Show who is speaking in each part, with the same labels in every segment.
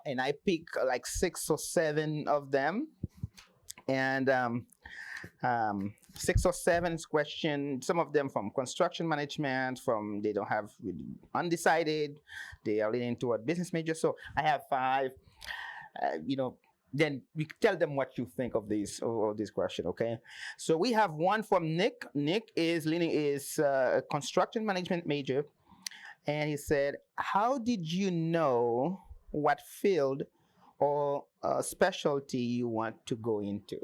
Speaker 1: and I pick like 6 or 7 of them, and 6 or 7 questions. Some of them from construction management, from they don't have undecided, they are leaning toward business major. So I have 5. Then we tell them what you think of this question. Okay, so we have one from Nick. Nick is a construction management major, and he said, "How did you know what field or specialty you want to go into?"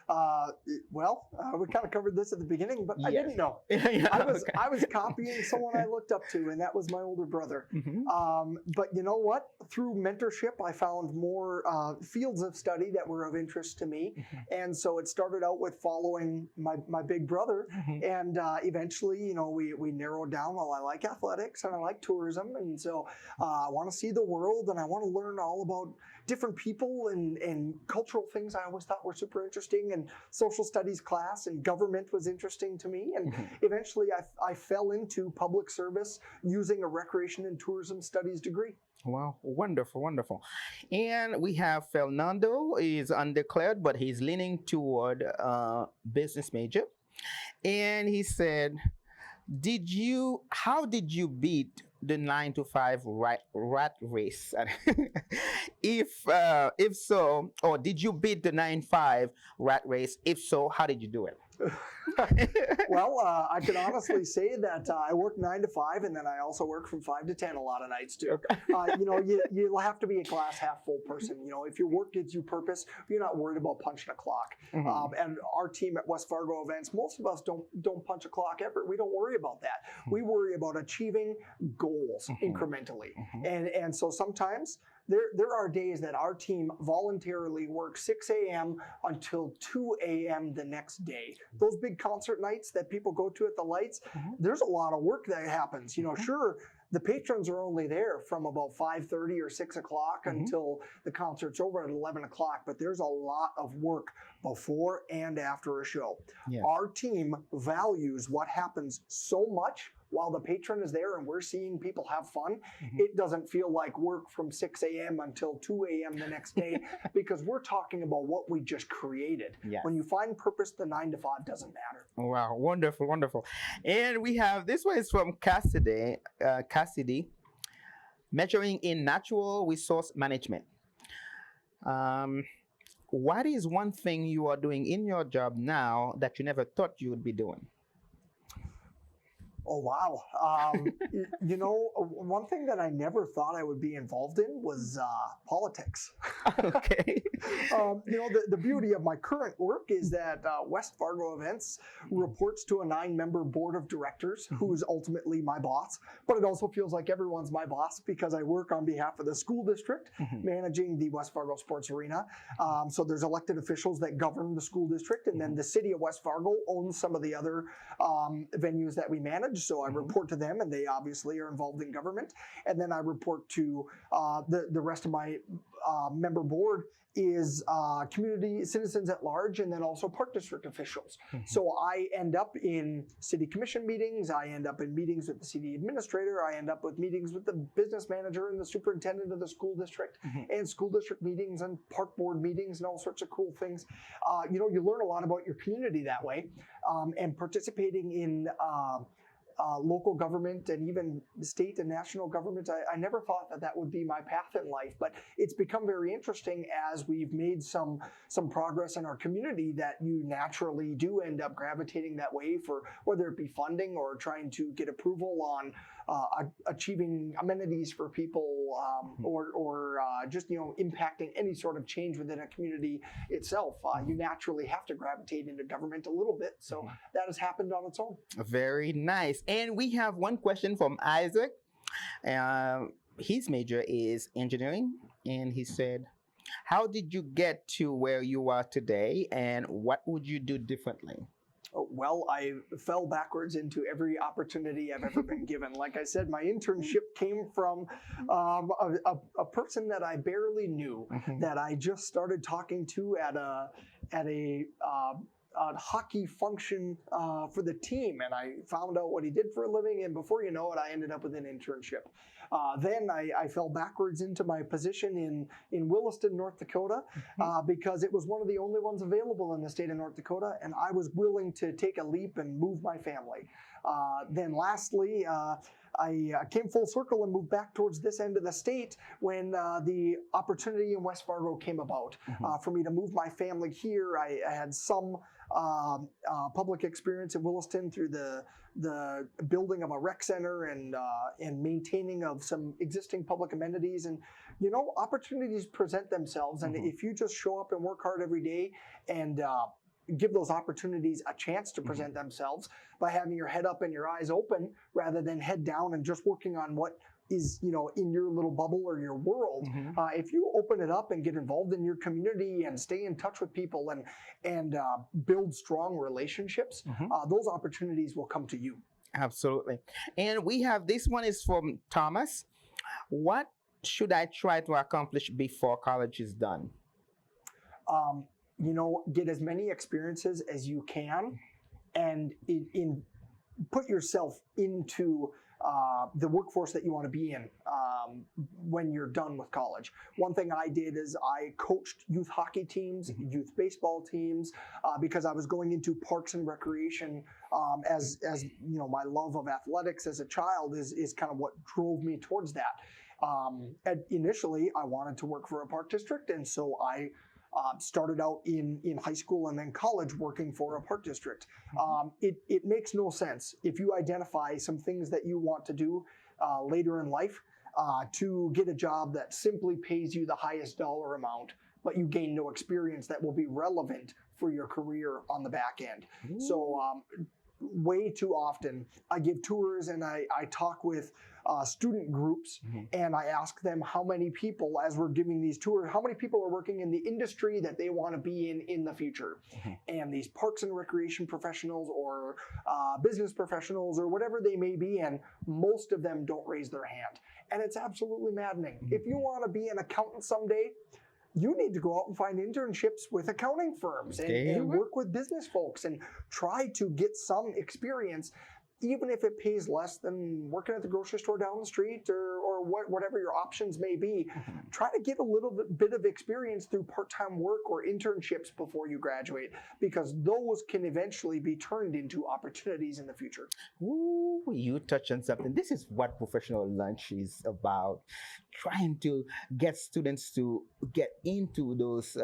Speaker 2: Uh, we kind of covered this at the beginning, but I didn't know.
Speaker 1: Yeah, okay.
Speaker 2: I was copying someone I looked up to, and that was my older brother. But you know what? Through mentorship, I found more fields of study that were of interest to me, and so it started out with following my big brother, and eventually, we narrowed down. Well, I like athletics and I like tourism, and so I want to see the world, and I want to learn all about different people and cultural things I always thought were super interesting, and social studies class and government was interesting to me. And eventually I fell into public service using a recreation and tourism studies degree.
Speaker 1: Wow, wonderful, wonderful. And we have Fernando is undeclared, but he's leaning toward business major. And he said, how did you beat the 9 to 5 rat race? If so, or did you beat the 9 to 5 rat race? If so, how did you do it?
Speaker 2: Well, I can honestly say that I work 9 to 5, and then I also work from 5 to 10 a lot of nights too.
Speaker 1: Okay.
Speaker 2: You have to be a glass half full person. If your work gives you purpose, you're not worried about punching a clock. And our team at West Fargo Events, most of us don't punch a clock ever. We don't worry about that. We worry about achieving goals incrementally. And so sometimes there are days that our team voluntarily works 6 a.m. until 2 a.m. the next day. Those big concert nights that people go to at the lights, there's a lot of work that happens. Sure, the patrons are only there from about 5:30 or 6 o'clock until the concert's over at 11 o'clock, but there's a lot of work before and after a show.
Speaker 1: Yes.
Speaker 2: Our team values what happens so much while the patron is there and we're seeing people have fun. It doesn't feel like work from 6 a.m. until 2 a.m. the next day because we're talking about what we just created.
Speaker 1: Yes.
Speaker 2: When you find purpose, the 9 to 5 doesn't matter.
Speaker 1: Wow, wonderful, wonderful. And we have, this one is from Cassidy, measuring in natural resource management. What is one thing you are doing in your job now that you never thought you would be doing?
Speaker 2: Oh, wow. One thing that I never thought I would be involved in was politics.
Speaker 1: Okay.
Speaker 2: The beauty of my current work is that West Fargo Events reports to a 9-member board of directors who is ultimately my boss, but it also feels like everyone's my boss because I work on behalf of the school district managing the West Fargo Sports Arena. So there's elected officials that govern the school district, and then the city of West Fargo owns some of the other venues that we manage. So I report to them, and they obviously are involved in government. And then I report to the rest of my member board is community citizens at large, and then also park district officials. So I end up in city commission meetings, I end up in meetings with the city administrator, I end up with meetings with the business manager and the superintendent of the school district, and school district meetings and park board meetings and all sorts of cool things. You learn a lot about your community that way, and participating in local government and even state and national government. I never thought that would be my path in life, but it's become very interesting as we've made some progress in our community that you naturally do end up gravitating that way for whether it be funding or trying to get approval on achieving amenities for people or just impacting any sort of change within a community itself. You naturally have to gravitate into government a little bit, so that has happened on its own.
Speaker 1: Very nice. And we have one question from Isaac. His major is engineering, and he said, how did you get to where you are today, and what would you do differently?
Speaker 2: Well, I fell backwards into every opportunity I've ever been given. Like I said, my internship came from a person that I barely knew, that I just started talking to at a hockey function for the team, and I found out what he did for a living, and before you know it, I ended up with an internship. Then I fell backwards into my position in Williston, North Dakota, because it was one of the only ones available in the state of North Dakota, and I was willing to take a leap and move my family. Then lastly, I came full circle and moved back towards this end of the state when the opportunity in West Fargo came about. For me to move my family here, I had some public experience in Williston through the building of a rec center and maintaining of some existing public amenities. And opportunities present themselves, and if you just show up and work hard every day and give those opportunities a chance to present themselves by having your head up and your eyes open rather than head down and just working on what is in your little bubble or your world. If you open it up and get involved in your community and stay in touch with people and build strong relationships, those opportunities will come to you.
Speaker 1: Absolutely. And we have, this one is from Thomas. What should I try to accomplish before college is done?
Speaker 2: Get as many experiences as you can, and put yourself into the workforce that you want to be in when you're done with college. One thing I did is I coached youth hockey teams, youth baseball teams, because I was going into parks and recreation. As my love of athletics as a child is kind of what drove me towards that. Initially, I wanted to work for a park district, and so I started out in high school and then college working for a park district. It makes no sense if you identify some things that you want to do later in life to get a job that simply pays you the highest dollar amount, but you gain no experience that will be relevant for your career on the back end. So way too often I give tours and I talk with student groups, and I ask them how many people, as we're giving these tours, how many people are working in the industry that they want to be in the future. And these parks and recreation professionals or business professionals or whatever they may be, and most of them don't raise their hand. And it's absolutely maddening. If you want to be an accountant someday, you need to go out and find internships with accounting firms and work with business folks and try to get some experience, even if it pays less than working at the grocery store down the street or whatever your options may be. Try to get a little bit of experience through part-time work or internships before you graduate, because those can eventually be turned into opportunities in the future.
Speaker 1: Ooh, you touch on something. This is what professional lunch is about. Trying to get students to get into those,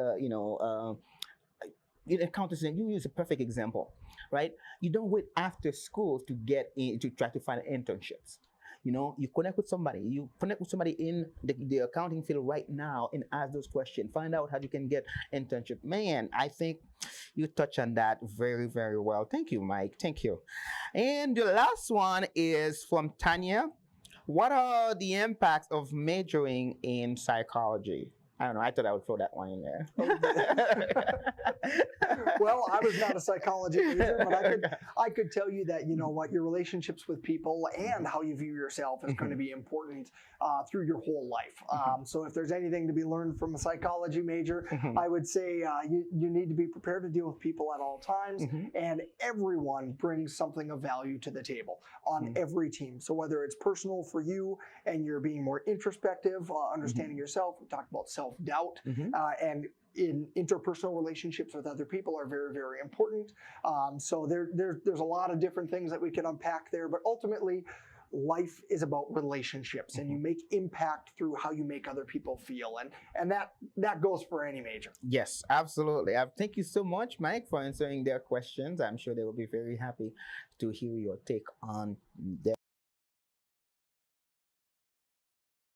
Speaker 1: accountants. And you use a perfect example, right? You don't wait after school to get in to try to find internships. You connect with somebody. You connect with somebody in the accounting field right now and ask those questions. Find out how you can get internship. Man, I think you touch on that very, very well. Thank you, Mike. Thank you. And the last one is from Tanya. What are the impacts of majoring in psychology? I don't know. I thought I would throw that one in there.
Speaker 2: Well, I was not a psychology major, but I could tell you that, your relationships with people and how you view yourself is going to be important through your whole life. So if there's anything to be learned from a psychology major, I would say you need to be prepared to deal with people at all times, and everyone brings something of value to the table on every team. So whether it's personal for you and you're being more introspective, understanding yourself, we talked about self-doubt, and in interpersonal relationships with other people are very, very important. So there's a lot of different things that we can unpack there, but ultimately life is about relationships, and you make impact through how you make other people feel, and that goes for any major.
Speaker 1: Yes, absolutely. Thank you so much, Mike, for answering their questions. I'm sure they will be very happy to hear your take on their